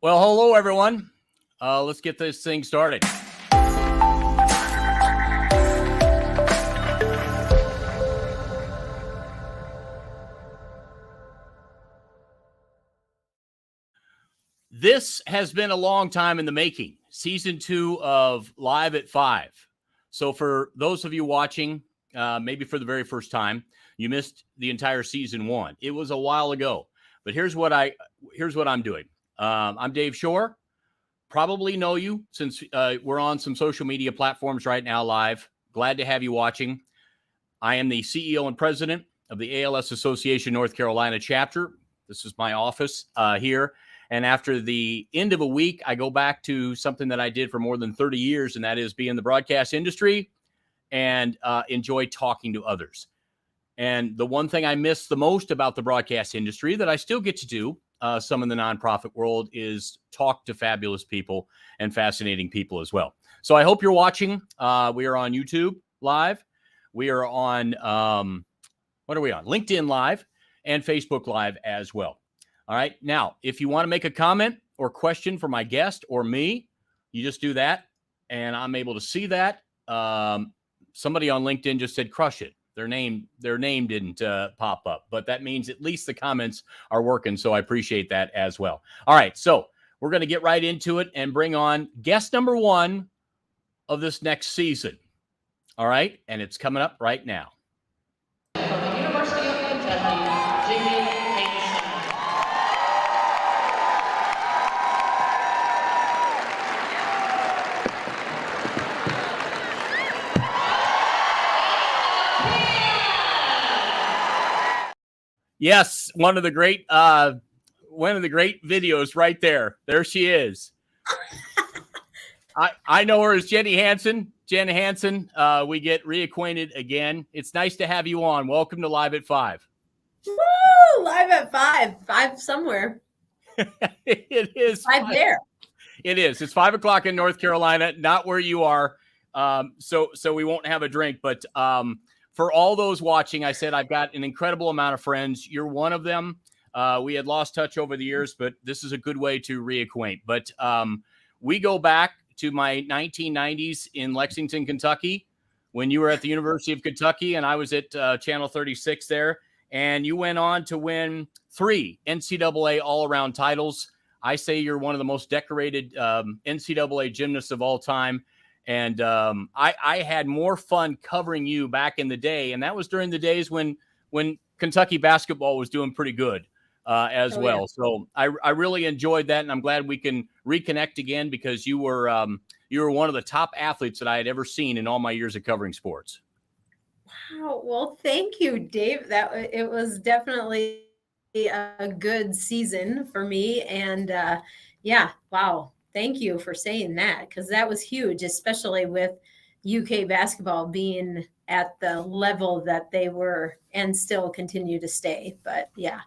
Well, hello, everyone. Let's get this thing started. This has been a long time in the making. Season 2 of Live at 5. So for those of you watching, maybe for the very first time, you missed the entire season 1. It was a while ago, but here's what I'm doing. I'm Dave Shore. Probably know you since we're on some social media platforms right now live. Glad to have you watching. I am the CEO and president of the ALS Association North Carolina chapter. This is my office here. And after the end of a week, I go back to something that I did for more than 30 years, and that is be in the broadcast industry and enjoy talking to others. And the one thing I miss the most about the broadcast industry that I still get to do, some in the nonprofit world, is talk to fabulous people and fascinating people as well. So I hope you're watching. We are on YouTube Live. We are on, what are we on? LinkedIn Live and Facebook Live as well. All right. Now, if you want to make a comment or question for my guest or me, you just do that, and I'm able to see that. Somebody on LinkedIn just said, crush it. Their name didn't pop up, but that means at least the comments are working, so I appreciate that as well. All right, so we're going to get right into it and bring on guest number 1 of this next season. All right, and it's coming up right now. From the University of Kentucky, Jenny Hansen. Yes, one of the great videos right there. There she is. I know her as Jenny Hansen. Jen Hansen, we get reacquainted again. It's nice to have you on. Welcome to Live at 5. Woo! Live at 5. 5 somewhere. It is 5 there. It is. It's 5 o'clock in North Carolina, not where you are. So we won't have a drink, but for all those watching, I said I've got an incredible amount of friends. You're one of them. We had lost touch over the years, but this is a good way to reacquaint. But we go back to my 1990s in Lexington, Kentucky, when you were at the University of Kentucky and I was at Channel 36 there. And you went on to win 3 NCAA all-around titles. I say you're one of the most decorated NCAA gymnasts of all time. And I had more fun covering you back in the day. And that was during the days when Kentucky basketball was doing pretty good as well. Yeah. So I really enjoyed that. And I'm glad we can reconnect again because you were one of the top athletes that I had ever seen in all my years of covering sports. Wow. Well, thank you, Dave. It was definitely a good season for me. And yeah, wow. Thank you for saying that, because that was huge, especially with UK basketball being at the level that they were and still continue to stay. But yeah,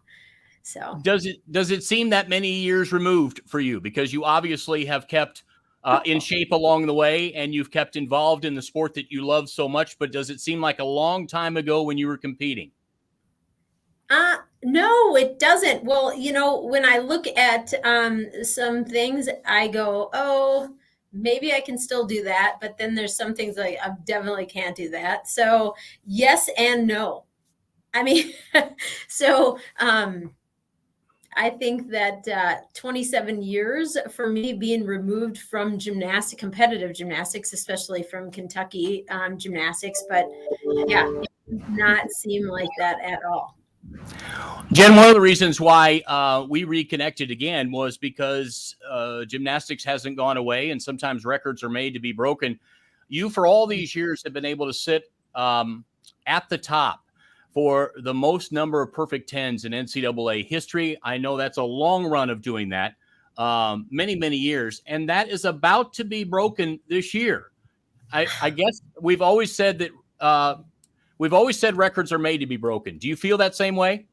so does it seem that many years removed for you? Because you obviously have kept in shape along the way and you've kept involved in the sport that you love so much. But does it seem like a long time ago when you were competing? No, it doesn't. Well, when I look at some things, I go, oh, maybe I can still do that. But then there's some things like I definitely can't do that. So yes and no. I mean, so I think that 27 years for me being removed from competitive gymnastics, especially from Kentucky gymnastics. But yeah, it does not seem like that at all. Jen, one of the reasons why we reconnected again was because gymnastics hasn't gone away and sometimes records are made to be broken. You, for all these years, have been able to sit at the top for the most number of perfect 10s in NCAA history. I know that's a long run of doing that, many, many years, and that is about to be broken this year. I guess we've always said that records are made to be broken. Do you feel that same way?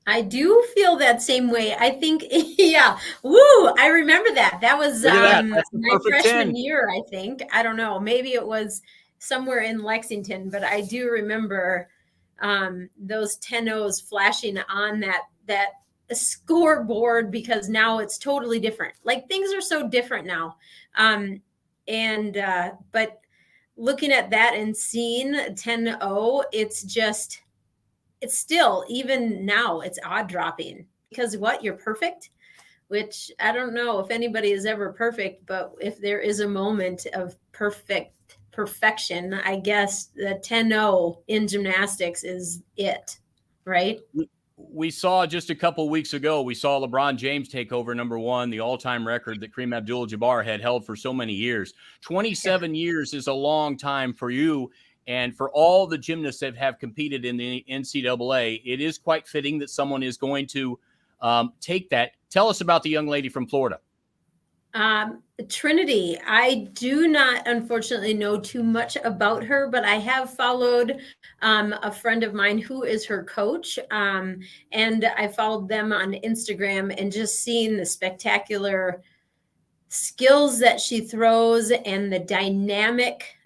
I do feel that same way. I think, yeah. Woo! I remember that. That was my freshman year, I think. I don't know. Maybe it was somewhere in Lexington, but I do remember those 10-0s flashing on that scoreboard because now it's totally different. Like things are so different now. But looking at that and seeing 10-0, it's still, even now, it's odd dropping because what? You're perfect, which I don't know if anybody is ever perfect, but if there is a moment of perfection, I guess the 10-0 in gymnastics is it, right? We saw just a couple weeks ago, we saw LeBron James take over number one, the all-time record that Kareem Abdul-Jabbar had held for so many years. 27 years is a long time for you. And for all the gymnasts that have competed in the NCAA, it is quite fitting that someone is going to take that. Tell us about the young lady from Florida. Trinity. I do not, unfortunately, know too much about her, but I have followed a friend of mine who is her coach. And I followed them on Instagram and just seeing the spectacular skills that she throws and the dynamic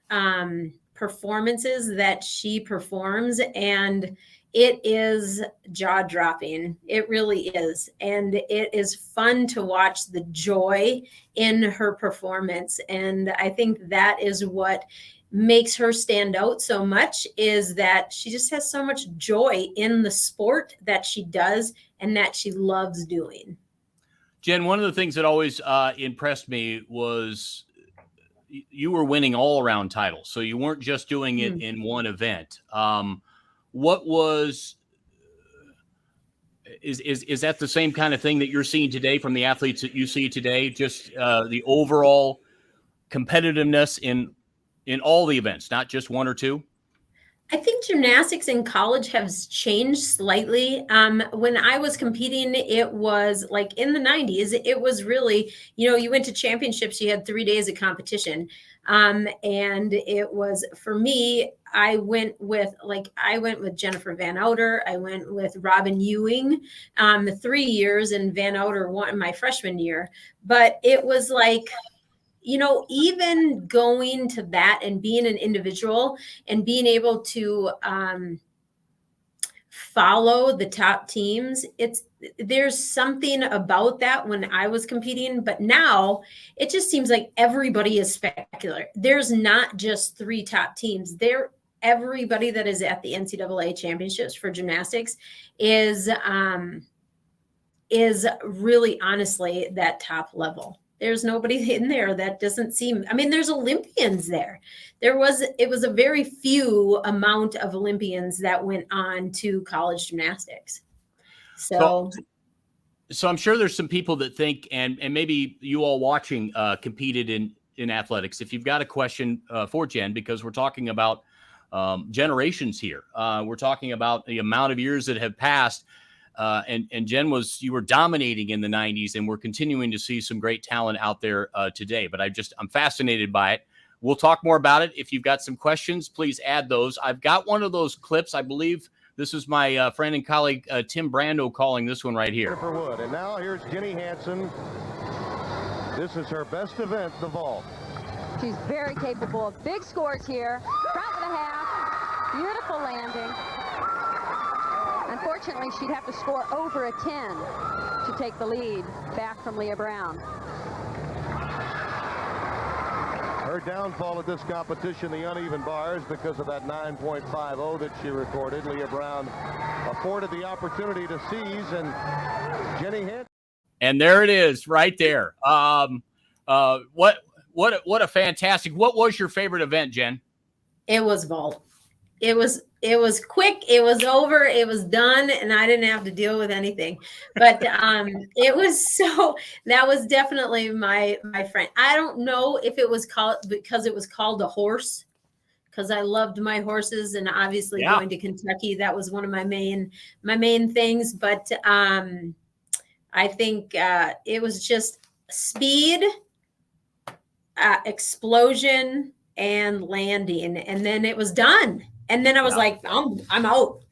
performances that she performs. And it is jaw-dropping. It really is. And it is fun to watch the joy in her performance. And I think that is what makes her stand out so much, is that she just has so much joy in the sport that she does and that she loves doing. Jen, one of the things that always impressed me was you were winning all around titles. So you weren't just doing it in one event. What was, is that the same kind of thing that you're seeing today from the athletes that you see today? Just the overall competitiveness in all the events, not just one or two? I think gymnastics in college has changed slightly. When I was competing, it was like in the 90s, it was really, you went to championships, you had 3 days of competition. And it was, for me, I went with Jennifer Van Outer. I went with Robin Ewing, 3 years, and Van Outer won my freshman year. But it was like, even going to that and being an individual and being able to follow the top teams, there's something about that when I was competing, but now it just seems like everybody is spectacular. There's not just 3 top teams. Everybody that is at the NCAA championships for gymnastics is really, honestly, that top level. There's nobody in there that doesn't seem, there's Olympians there. It was a very few amount of Olympians that went on to college gymnastics. So I'm sure there's some people that think, and maybe you all watching competed in athletics. If you've got a question for Jen, because we're talking about generations here. We're talking about the amount of years that have passed. And Jen, you were dominating in the 90s, and we're continuing to see some great talent out there today. But I'm fascinated by it. We'll talk more about it. If you've got some questions, please add those. I've got one of those clips. I believe this is my friend and colleague, Tim Brando, calling this one right here. And now here's Jenny Hansen. This is her best event, the vault. She's very capable of big scores here. Drop and a half. Beautiful landing. Unfortunately, she'd have to score over a 10 to take the lead back from Leah Brown. Her downfall at this competition, the uneven bars, because of that 9.50 that she recorded. Leah Brown afforded the opportunity to seize, and Jenny Hansen. And there it is, right there. What a fantastic! What was your favorite event, Jen? It was vault. It was quick. It was over. It was done, and I didn't have to deal with anything. But that was definitely my friend. I don't know if it was called because it was called a horse, because I loved my horses, and obviously going to Kentucky, that was one of my main things. But I think it was just speed, explosion, and landing, and then it was done. And then I was like, I'm out.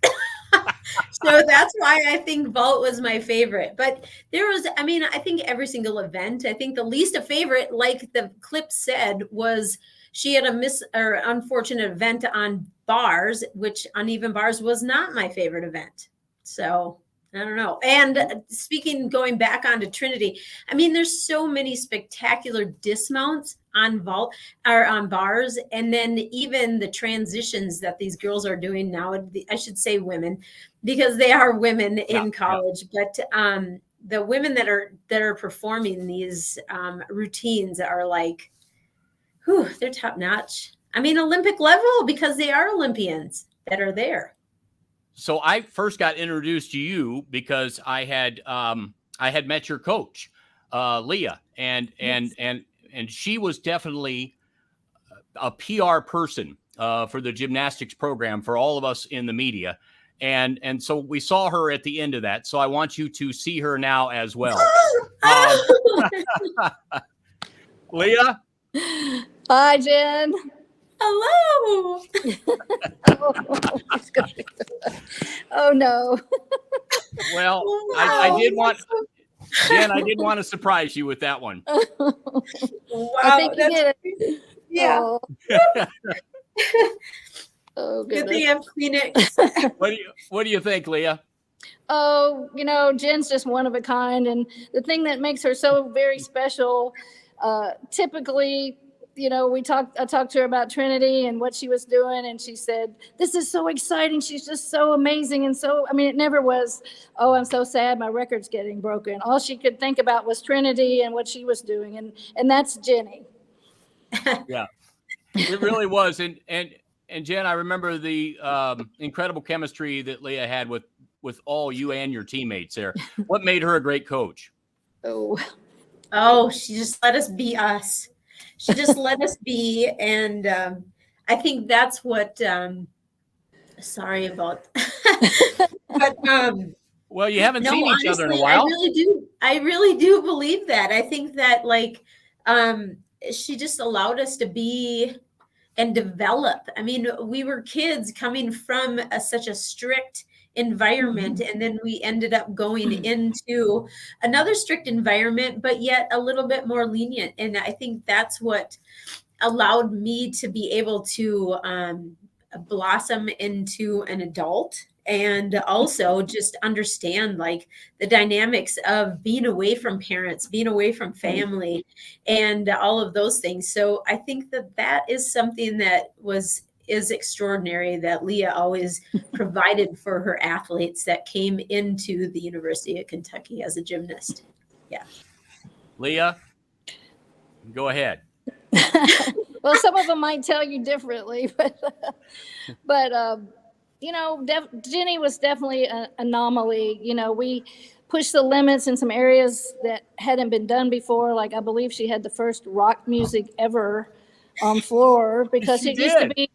So that's why I think vault was my favorite. But there was, I think every single event, I think the least a favorite, like the clip said, was she had a unfortunate event on bars, which uneven bars was not my favorite event. So I don't know. And going back onto Trinity, I mean, there's so many spectacular dismounts on vault or on bars, and then even the transitions that these girls are doing now. I should say women, because they are women in college, but the women that are performing these routines are like, whew, they're top notch. I mean, Olympic level, because they are Olympians that are there. So I first got introduced to you because I had met your coach, Leah, and she was definitely a PR person for the gymnastics program for all of us in the media. And so we saw her at the end of that. So I want you to see her now as well. Leah? Hi, Jen. Hello. Oh no. Well, Wow. I did want, Jen, I did want to surprise you with that one. Wow. I think you did it. Yeah. Oh, oh Good thing goodness. I have Kleenex. What do you think, Leah? Oh, Jen's just one of a kind. And the thing that makes her so very special, typically, I talked to her about Trinity and what she was doing, and she said, "This is so exciting. She's just so amazing." And so, I mean, it never was, "Oh, I'm so sad my record's getting broken." All she could think about was Trinity and what she was doing. And that's Jenny. Yeah, it really was. And Jen, I remember the incredible chemistry that Leah had with all you and your teammates there. What made her a great coach? Oh, she just let us be us. She just let us be. And I think that's what, sorry about, but well, you haven't seen each other in a honestly, while. I really do believe that. I think that she just allowed us to be and develop. I mean, we were kids coming from such a strict environment, and then we ended up going into another strict environment, but yet a little bit more lenient. And I think that's what allowed me to be able to blossom into an adult, and also just understand the dynamics of being away from parents, being away from family, and all of those things. So I think that is something that is extraordinary, that Leah always provided for her athletes that came into the University of Kentucky as a gymnast. Yeah. Leah, go ahead. Well, some of them might tell you differently, but Jenny was definitely an anomaly. We pushed the limits in some areas that hadn't been done before. Like, I believe she had the first rock music ever on floor, because it used to be,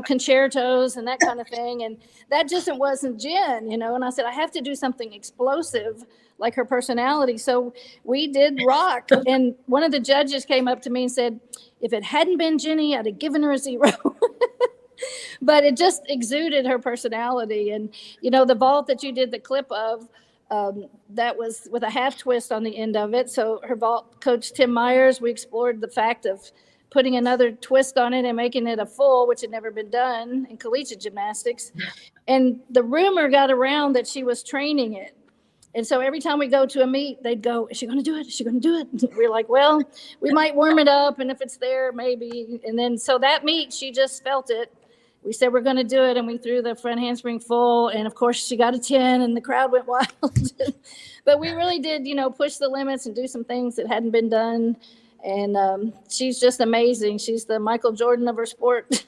concertos and that kind of thing. And that just wasn't Jen, and I said, I have to do something explosive like her personality. So we did rock. And one of the judges came up to me and said, if it hadn't been Jenny, I'd have given her a 0. But it just exuded her personality. And, the vault that you did the clip of, that was with a half twist on the end of it. So her vault coach, Tim Myers, we explored the fact of putting another twist on it and making it a full, which had never been done in collegiate gymnastics. And the rumor got around that she was training it. And so every time we go to a meet, they'd go, is she going to do it? Is she going to do it? We're like, well, we might warm it up, and if it's there, maybe. And then so that meet, she just felt it. We said we're going to do it, and we threw the front handspring full. And, of course, she got a 10, and the crowd went wild. But we really did, push the limits and do some things that hadn't been done. And she's just amazing. She's the Michael Jordan of her sport.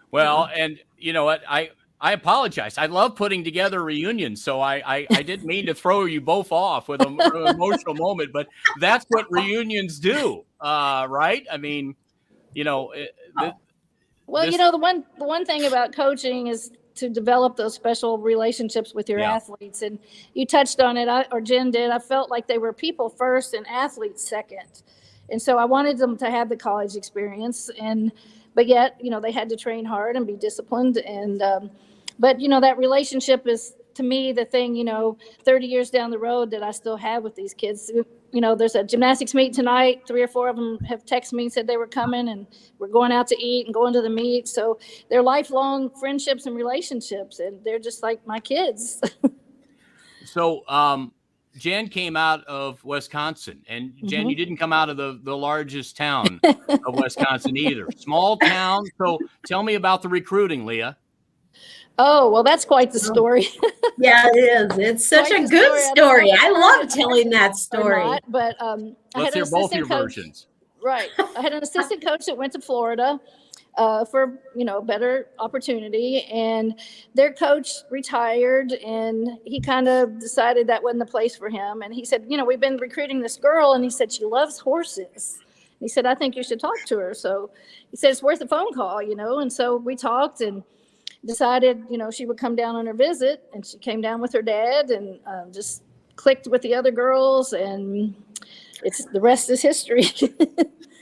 Well, and you know what? I apologize. I love putting together reunions, so I didn't mean to throw you both off with an emotional moment, but that's what reunions do, right? I mean, Well, the one thing about coaching is to develop those special relationships with your athletes. And you touched on it, or Jen did. I felt like they were people first and athletes second. And so I wanted them to have the college experience, but yet, they had to train hard and be disciplined. And, but that relationship is, to me, the thing, 30 years down the road that I still have with these kids. There's a gymnastics meet tonight. 3 or 4 of them have texted me and said they were coming, and we're going out to eat and going to the meet. So they're lifelong friendships and relationships, and they're just like my kids. So, Jen came out of Wisconsin, and Jen, you Mhm. didn't come out of the largest town of Wisconsin either. Small town. So, tell me about the recruiting, Leah. Oh, well, that's quite the story. Yeah, it is. It's such Quite a the good story. I don't know story. if it's I heard love telling that or story. not, but I Let's had an hear both your assistant coach. versions. Right. I had an assistant coach that went to Florida for, better opportunity. And their coach retired, and he kind of decided that wasn't the place for him. And he said, we've been recruiting this girl, and he said, she loves horses. And he said, I think you should talk to her. So he said, it's worth a phone call, And so we talked and decided, she would come down on her visit, and she came down with her dad and just clicked with the other girls, and the rest is history.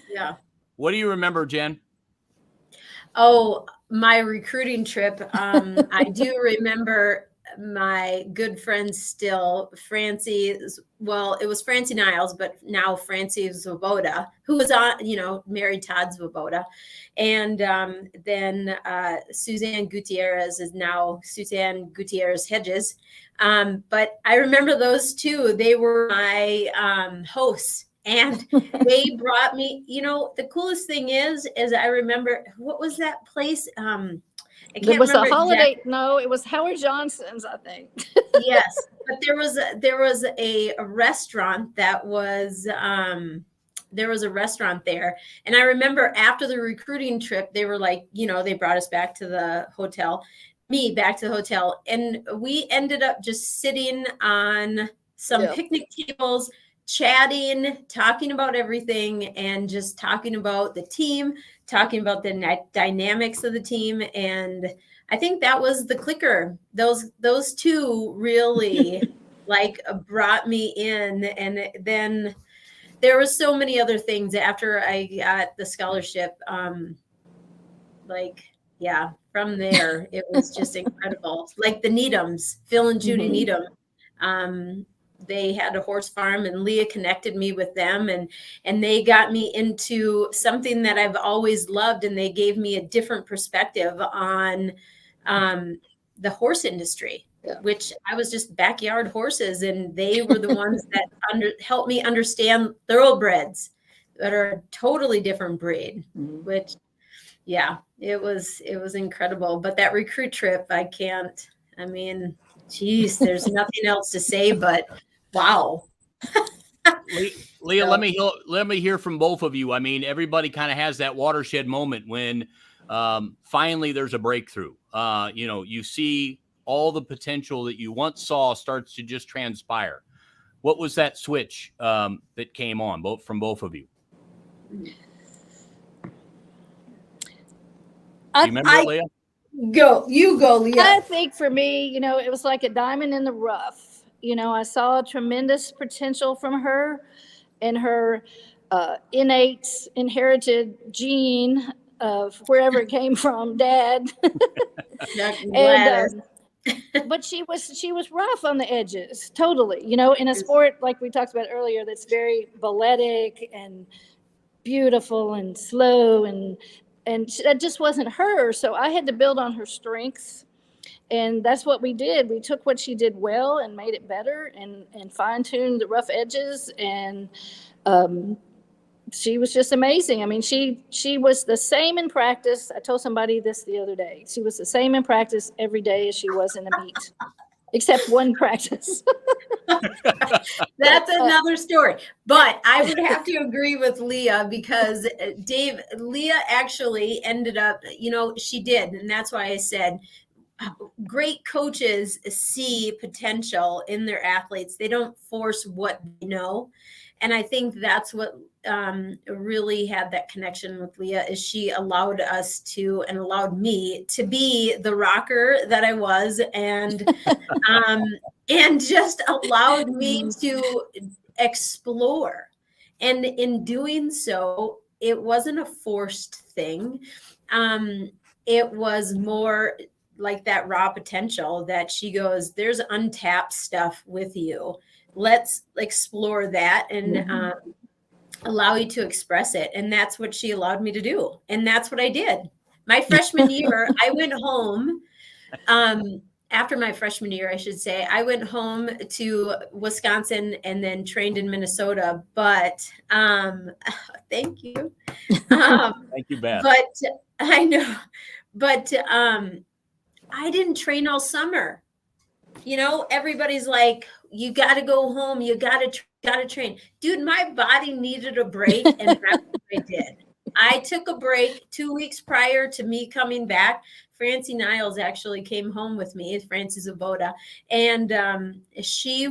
Yeah. What do you remember, Jen? Oh, my recruiting trip. I do remember my good friend still, Francie. Well, it was Francie Niles, but now Francie Svoboda, who was married Todd Svoboda. And then Suzanne Gutierrez is now Suzanne Gutierrez Hedges. But I remember those two. They were my hosts. And they brought me, the coolest thing is I remember, what was that place? I can't It was remember a holiday. exactly. No, it was Howard Johnson's, I think. Yes, but there was a restaurant that was there was a restaurant there, and I remember after the recruiting trip, they were like, they brought us back to the hotel, me back to the hotel, and we ended up just sitting on some picnic tables, chatting, talking about everything, and just talking about the team, talking about the dynamics of the team. And I think that was the clicker. Those two really brought me in. And then there was so many other things after I got the scholarship. From there, it was just incredible. Like the Needhams, Phil and Judy Needham. They had a horse farm, and Leah connected me with them, and they got me into something that I've always loved, and they gave me a different perspective on the horse industry, which I was just backyard horses, and they were the ones that helped me understand thoroughbreds that are a totally different breed, which it was incredible. But that recruit trip, geez, there's nothing else to say but wow. Leah, let me hear from both of you. I mean, everybody kind of has that watershed moment when finally there's a breakthrough. You see all the potential that you once saw starts to just transpire. What was that switch that came on from both of you? Do you remember it, Leah? You go, Leah. I think for me, it was like a diamond in the rough. I saw tremendous potential from her and her innate inherited gene of wherever it came from, Dad. And but she was rough on the edges, totally. In a sport like we talked about earlier, that's very balletic and beautiful and slow, and that just wasn't her. So I had to build on her strengths. And that's what we did. We took what she did well and made it better, and fine-tuned the rough edges. And she was just amazing. I mean, she was the same in practice. I told somebody this the other day. She was the same in practice every day as she was in the meet, except one practice. That's another story. But I would have to agree with Leah, because Leah actually ended up, she did. And that's why I said, great coaches see potential in their athletes. They don't force what they know. And I think that's what really had that connection with Leah, is she allowed us to, and allowed me to be the rocker that I was, and just allowed me to explore. And in doing so, it wasn't a forced thing. It was more like that raw potential that she goes, there's untapped stuff with you. Let's explore that and allow you to express it. And that's what she allowed me to do. And that's what I did. My freshman year, I went home after my freshman year, I should say, I went home to Wisconsin and then trained in Minnesota. But thank you. Thank you, Beth. But I know, but I didn't train all summer. You know, everybody's like, you got to go home. You got to train. Dude, my body needed a break, and that's what I did. I took a break 2 weeks prior to me coming back. Francie Niles actually came home with me, Francie Zaboda, and she's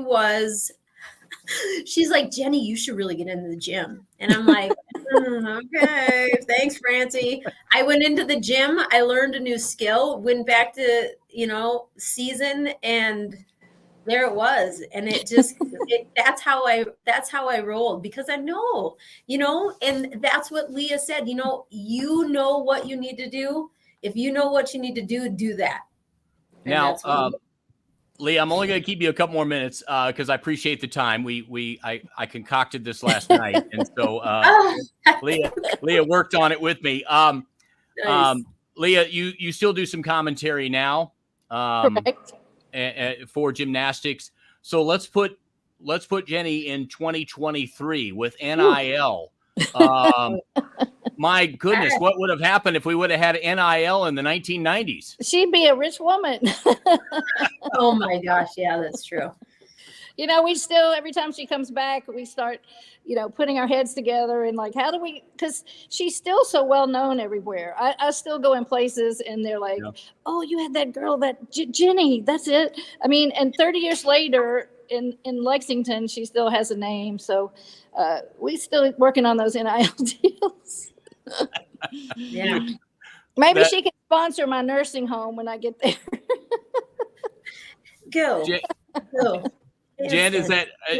like, Jenny, you should really get into the gym. And I'm like, okay, thanks, Francie. I went into the gym. I learned a new skill, went back to, season, and there it was. And it just, that's how I rolled, because I know, and that's what Leah said, you know what you need to do. If you know what you need to do, do that. And Now, Lee, I'm only going to keep you a couple more minutes because I appreciate the time. I concocted this last night, and so Leah worked on it with me. Nice. Leah, you still do some commentary now Correct. for gymnastics. So let's put Jenny in 2023 with NIL. My goodness, what would have happened if we would have had NIL in the 1990s? She'd be a rich woman. Oh my gosh. Yeah, that's true. We still, every time she comes back, we start, putting our heads together and like, how do we, because she's still so well known everywhere. I still go in places and they're like, oh, you had that girl, that Jenny, that's it. I mean, and 30 years later in Lexington, she still has a name. So we still working on those NIL deals. Yeah. Maybe she can sponsor my nursing home when I get there. Go. Jen,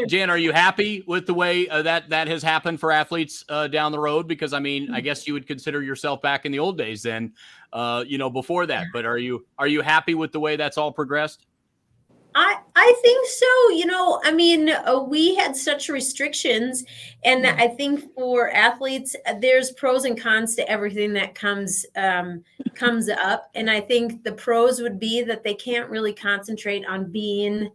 Jen, are you happy with the way that has happened for athletes down the road? Because I mean, I guess you would consider yourself back in the old days then, before that. But are you happy with the way that's all progressed? I think so. I mean, we had such restrictions, and I think for athletes, there's pros and cons to everything that comes up. And I think the pros would be that they can't really concentrate on being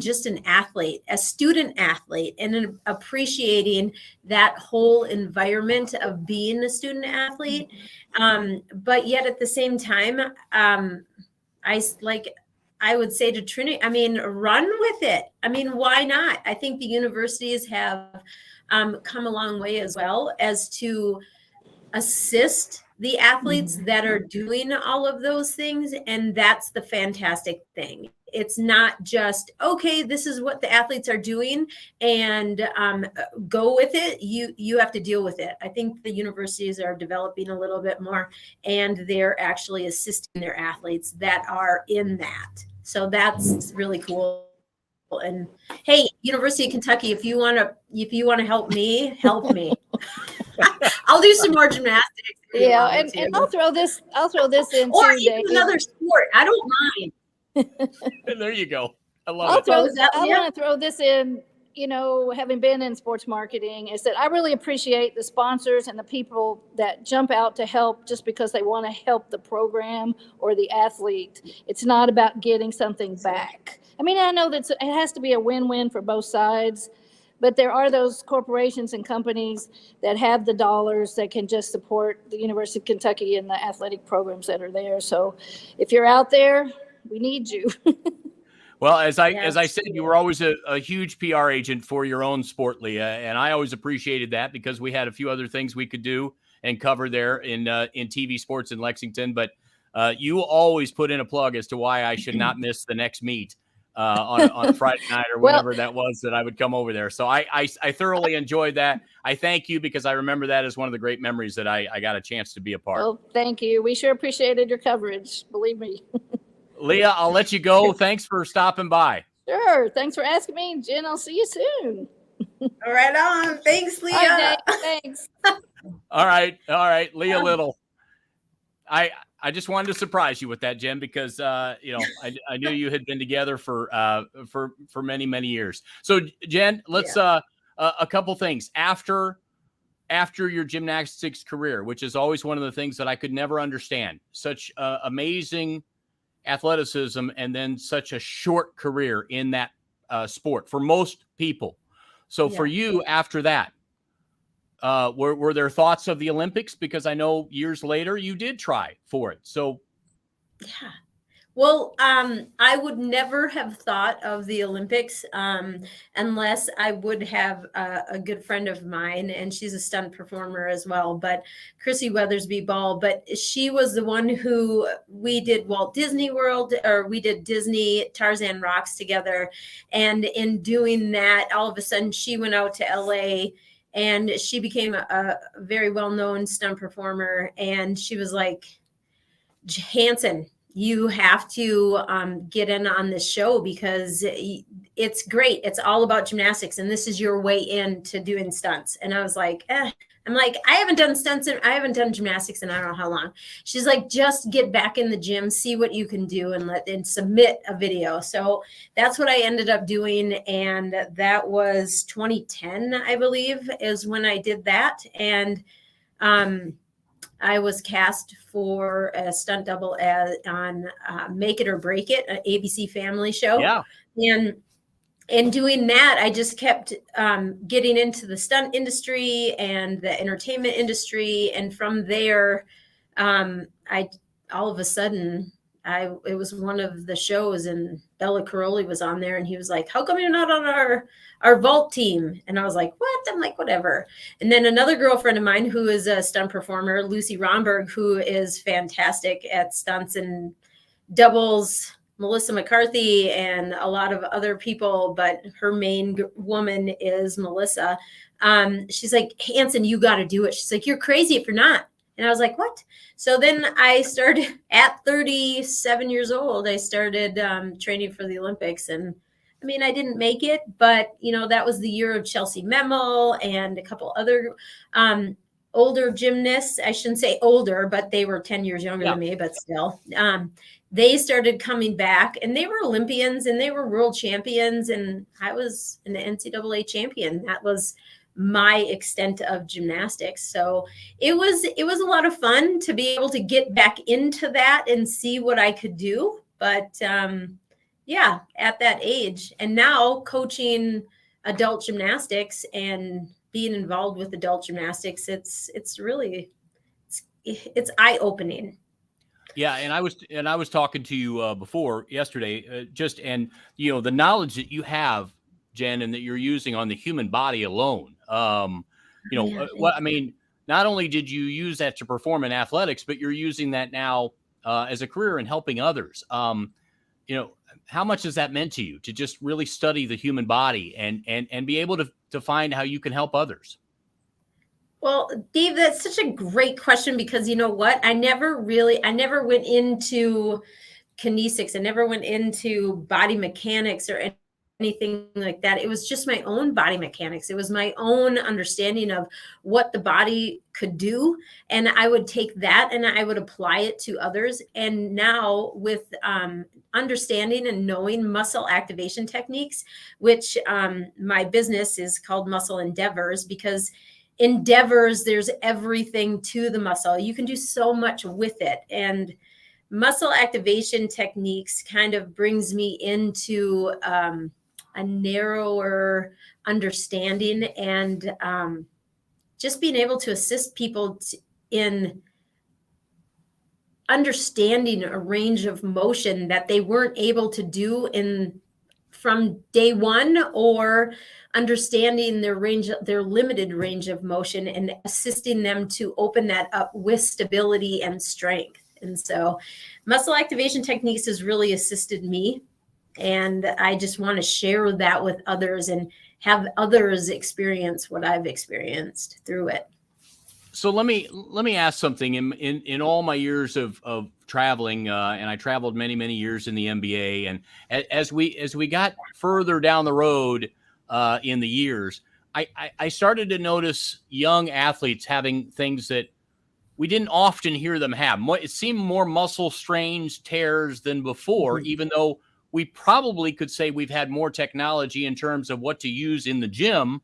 just an athlete, a student athlete, and appreciating that whole environment of being a student athlete. But yet at the same time, I would say to Trinity, I mean, run with it. I mean, why not? I think the universities have come a long way as well as to assist the athletes that are doing all of those things. And that's the fantastic thing. It's not just, okay, this is what the athletes are doing and go with it. You have to deal with it. I think the universities are developing a little bit more, and they're actually assisting their athletes that are in that. So that's really cool. And hey, University of Kentucky, if you want to help me, help me. I'll do some more gymnastics. Yeah, and I'll throw this in or too, even another sport. I don't mind. There you go. I love it. I want to throw this in, having been in sports marketing, is that I really appreciate the sponsors and the people that jump out to help just because they want to help the program or the athlete. It's not about getting something back. I mean, I know that it has to be a win-win for both sides, but there are those corporations and companies that have the dollars that can just support the University of Kentucky and the athletic programs that are there. So if you're out there, we need you. Well, as I said, you were always a huge PR agent for your own sport, Leah, and I always appreciated that because we had a few other things we could do and cover there in TV sports in Lexington. But you always put in a plug as to why I should not miss the next meet on a Friday night or whatever that was that I would come over there. So I thoroughly enjoyed that. I thank you because I remember that as one of the great memories that I got a chance to be a part. Well, thank you. We sure appreciated your coverage. Believe me. Leah, I'll let you go. Thanks for stopping by. Sure. Thanks for asking me. Jen, I'll see you soon. All right on. Thanks, Leah. Right, thanks. All right. Leah Little. I just wanted to surprise you with that, Jen, because I knew you had been together for many, many years. So Jen, let's a couple things after your gymnastics career, which is always one of the things that I could never understand. Such amazing athleticism and then such a short career in that sport for most people. So for you, after that, were there thoughts of the Olympics? Because I know years later you did try for it. So Yeah. Well, I would never have thought of the Olympics unless I would have a good friend of mine, and she's a stunt performer as well, but Chrissy Weathersby Ball. But she was the one who we did Walt Disney World, or we did Disney Tarzan Rocks together. And in doing that, all of a sudden she went out to LA and she became a very well-known stunt performer. And she was like, Hansen, you have to get in on this show because it's great. It's all about gymnastics, and this is your way into doing stunts. And I was like, I'm like, I haven't done stunts and I haven't done gymnastics in I don't know how long. She's like, just get back in the gym, see what you can do, and submit a video. So that's what I ended up doing, and that was 2010, I believe, is when I did that. And I was cast for a stunt double on Make It or Break It, an ABC Family show. yeah. And doing that, I just kept getting into the stunt industry and the entertainment industry. And from there, I all of a sudden, it was one of the shows, and Bella Caroli was on there, and he was like, how come you're not on our vault team? And I was like, what? I'm like, whatever. And then another girlfriend of mine who is a stunt performer, Lucy Romberg, who is fantastic at stunts and doubles, Melissa McCarthy and a lot of other people, but her main woman is Melissa. She's like, Hansen, you got to do it. She's like, you're crazy if you're not. And I was like, what? So then I started at 37 years old. I started training for the Olympics. And I mean, I didn't make it, but, that was the year of Chelsea Memel and a couple other older gymnasts. I shouldn't say older, but they were 10 years younger than me, but still. They started coming back, and they were Olympians and they were world champions. And I was an NCAA champion. That was my extent of gymnastics. So it was a lot of fun to be able to get back into that and see what I could do. But yeah, at that age, and now coaching adult gymnastics and being involved with adult gymnastics, it's really eye-opening. Yeah, and I was talking to you before yesterday, the knowledge that you have, Jen, and that you're using on the human body alone. Not only did you use that to perform in athletics, but you're using that now as a career and helping others. How much has that meant to you to just really study the human body and be able to find how you can help others? Well, Dave, that's such a great question, because you know what? I never went into kinesics. I never went into body mechanics or anything like that. It was just my own body mechanics. It was my own understanding of what the body could do. And I would take that and I would apply it to others. And now with understanding and knowing muscle activation techniques, which my business is called Muscle Endeavors, because Endeavors, there's everything to the muscle. You can do so much with it. And muscle activation techniques kind of brings me into a narrower understanding and just being able to assist people in understanding a range of motion that they weren't able to do from day one, or understanding their limited range of motion and assisting them to open that up with stability and strength. And so muscle activation techniques has really assisted me. And I just want to share that with others and have others experience what I've experienced through it. So let me ask something. In all my years of traveling, and I traveled many years in the NBA, and as we got further down the road in the years, I started to notice young athletes having things that we didn't often hear them have. It seemed more muscle strains, tears than before, even though we probably could say we've had more technology in terms of what to use in the gym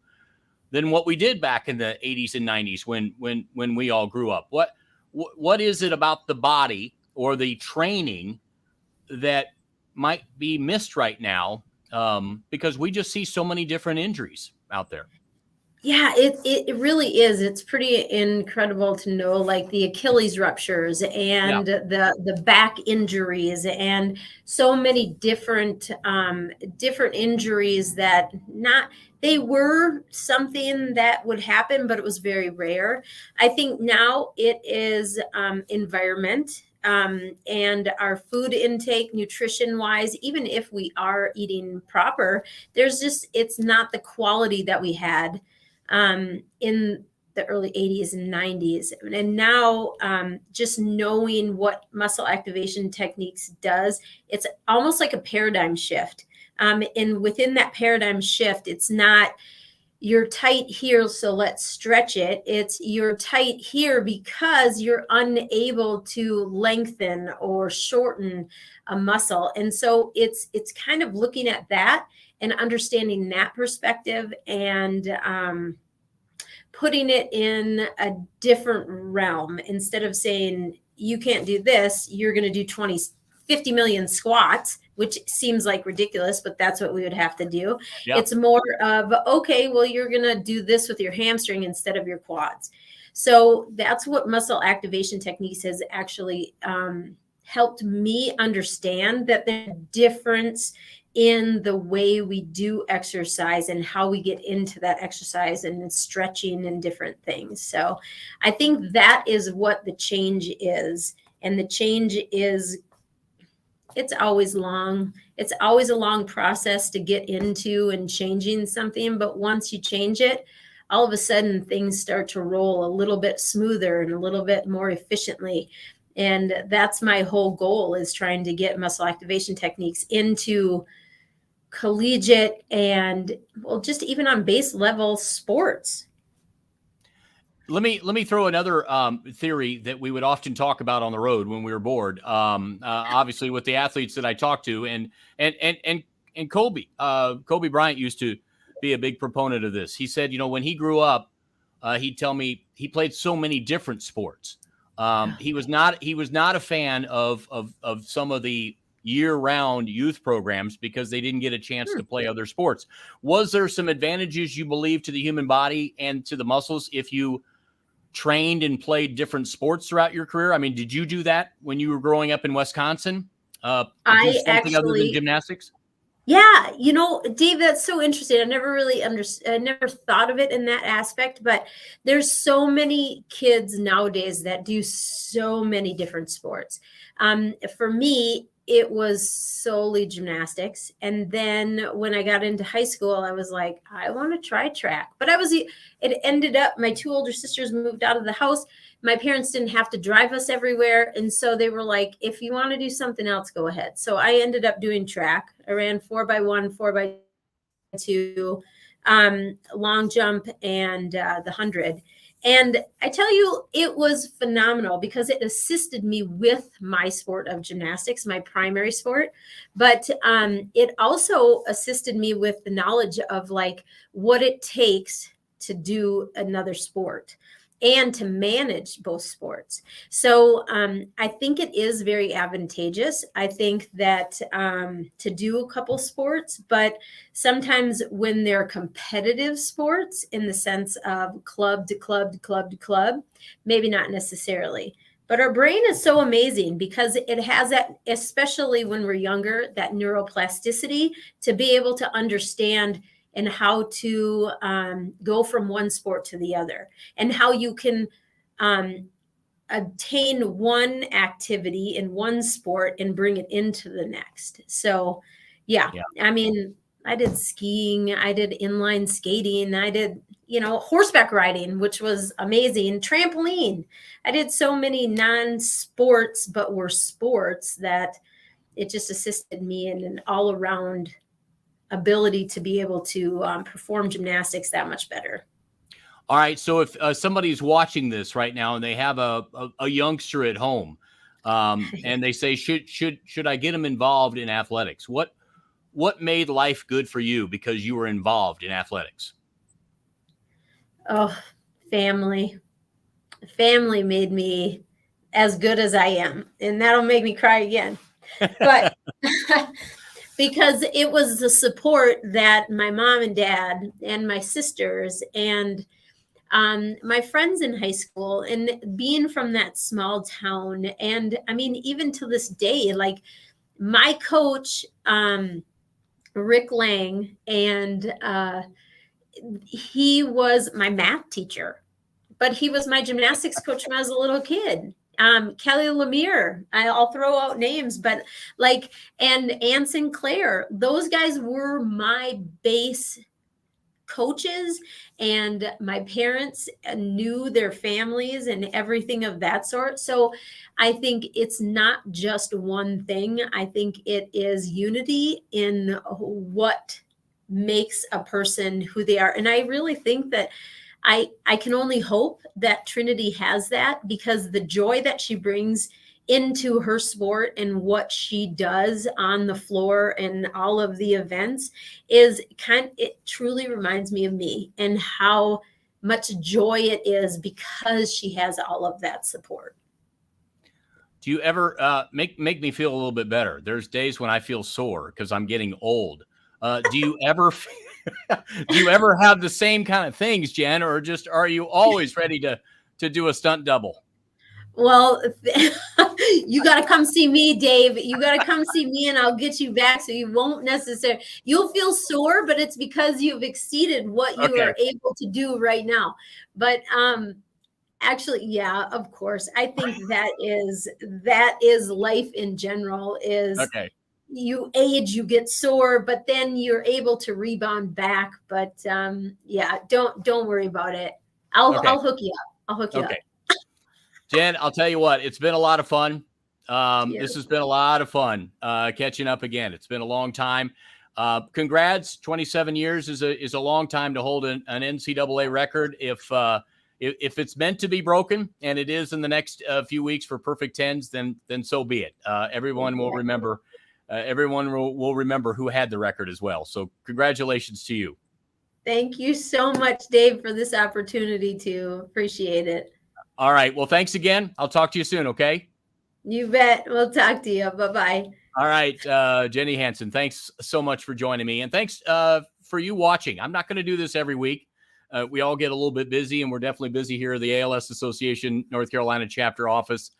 than what we did back in the 80s and 90s when we all grew up. What is it about the body or the training that might be missed right now, because we just see so many different injuries out there. Yeah, it really is. It's pretty incredible to know, like the Achilles ruptures Yeah. and the back injuries and so many different different injuries that not they were something that would happen, but it was very rare. I think now it is environment and our food intake, nutrition wise. Even if we are eating proper, there's just it's not the quality that we had in the early 80s and 90s. And now just knowing what muscle activation techniques does, it's almost like a paradigm shift. And within that paradigm shift, it's not you're tight here, so let's stretch it. It's you're tight here because you're unable to lengthen or shorten a muscle. And so it's kind of looking at that and understanding that perspective and putting it in a different realm. Instead of saying you can't do this, you're going to do 50 million squats, which seems like ridiculous, but that's what we would have to do. Yeah. It's more of, okay, well, you're going to do this with your hamstring instead of your quads. So that's what muscle activation techniques has actually helped me understand, that the difference in the way we do exercise and how we get into that exercise and stretching and different things. So I think that is what the change is. And the change is, it's always long. It's always a long process to get into and changing something. But once you change it, all of a sudden things start to roll a little bit smoother and a little bit more efficiently. And that's my whole goal, is trying to get muscle activation techniques into collegiate and, well, just even on base level sports. Let me throw another theory that we would often talk about on the road when we were bored. Obviously, with the athletes that I talked to, and Kobe Bryant used to be a big proponent of this. He said, when he grew up, he'd tell me he played so many different sports. He was not a fan of some of the year-round youth programs because they didn't get a chance to play other sports. Was there some advantages, you believe, to the human body and to the muscles if you trained and played different sports throughout your career? I mean, did you do that when you were growing up in Wisconsin? I do something other than actually, gymnastics? yeah, Dave, that's so interesting. I never really I never thought of it in that aspect, but there's so many kids nowadays that do so many different sports. For me, it was solely gymnastics. And then when I got into high school, I was like, I want to try track. But it ended up, my two older sisters moved out of the house. My parents didn't have to drive us everywhere. And so they were like, if you want to do something else, go ahead. So I ended up doing track. I ran 4x1, 4x2, long jump, and the 100. And I tell you, it was phenomenal because it assisted me with my sport of gymnastics, my primary sport. But it also assisted me with the knowledge of like what it takes to do another sport and to manage both sports. So I think it is very advantageous. I think that to do a couple sports, but sometimes when they're competitive sports in the sense of club to club to club to club, maybe not necessarily. But our brain is so amazing because it has that, especially when we're younger, that neuroplasticity to be able to understand and how to go from one sport to the other, and how you can obtain one activity in one sport and bring it into the next. So, yeah. I mean, I did skiing, I did inline skating, I did, horseback riding, which was amazing, trampoline. I did so many non-sports, but were sports that it just assisted me in an all-around ability to be able to perform gymnastics that much better. All right. So if somebody's watching this right now and they have a youngster at home and they say, should I get them involved in athletics? What made life good for you because you were involved in athletics? Oh, family. Family made me as good as I am. And that'll make me cry again. But because it was the support that my mom and dad and my sisters and my friends in high school, and being from that small town. And I mean, even to this day, like my coach, Rick Lang, and he was my math teacher, but he was my gymnastics coach when I was a little kid. Kelly Lemire, I'll throw out names, but like, and Ann Sinclair, those guys were my base coaches, and my parents knew their families and everything of that sort. So I think it's not just one thing. I think it is unity in what makes a person who they are. And I really think that I can only hope that Trinity has that, because the joy that she brings into her sport and what she does on the floor and all of the events is it truly reminds me of me and how much joy it is because she has all of that support. Do you ever make me feel a little bit better? There's days when I feel sore because I'm getting old. Do you ever do you ever have the same kind of things, Jen, or just are you always ready to do a stunt double? Well, you got to come see me, Dave. You got to come see me and I'll get you back. So you won't necessarily, you'll feel sore, but it's because you've exceeded what you are able to do right now. But actually, yeah, of course. I think that is life in general is you age, you get sore, but then you're able to rebound back. But yeah, don't worry about it. I'll hook you up. I'll hook you up. Jen, I'll tell you what, it's been a lot of fun. This has been a lot of fun catching up again. It's been a long time. Congrats. 27 years is a long time to hold an NCAA record. If it's meant to be broken, and it is in the next few weeks for perfect tens, then so be it. Everyone will remember. Everyone will remember who had the record as well. So congratulations to you. Thank you so much, Dave, for this opportunity to appreciate it. All right. Well, thanks again. I'll talk to you soon. Okay. You bet. We'll talk to you. Bye-bye. All right. Jenny Hansen, thanks so much for joining me. And thanks for you watching. I'm not going to do this every week. We all get a little bit busy, and we're definitely busy here at the ALS Association North Carolina chapter office,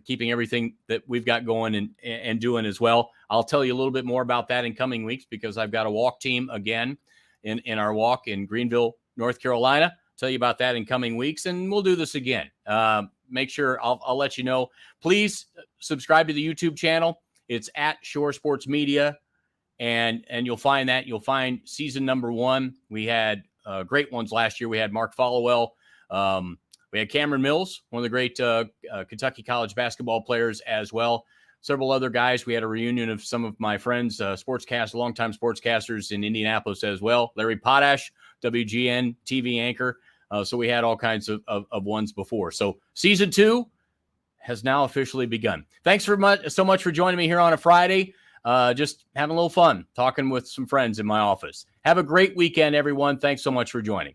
keeping everything that we've got going and doing as well. I'll tell you a little bit more about that in coming weeks, because I've got a walk team again in our walk in Greenville, North Carolina. Tell you about that in coming weeks, and we'll do this again. Make sure I'll let you know. Please subscribe to the YouTube channel. It's at Shore Sports Media, and you'll find that. You'll find season number 1. We had great ones last year. We had Mark Followell. We had Cameron Mills, one of the great Kentucky college basketball players as well. Several other guys. We had a reunion of some of my friends, longtime sportscasters in Indianapolis as well. Larry Potash, WGN TV anchor. So we had all kinds of ones before. So season 2 has now officially begun. Thanks so much for joining me here on a Friday. Just having a little fun talking with some friends in my office. Have a great weekend, everyone. Thanks so much for joining.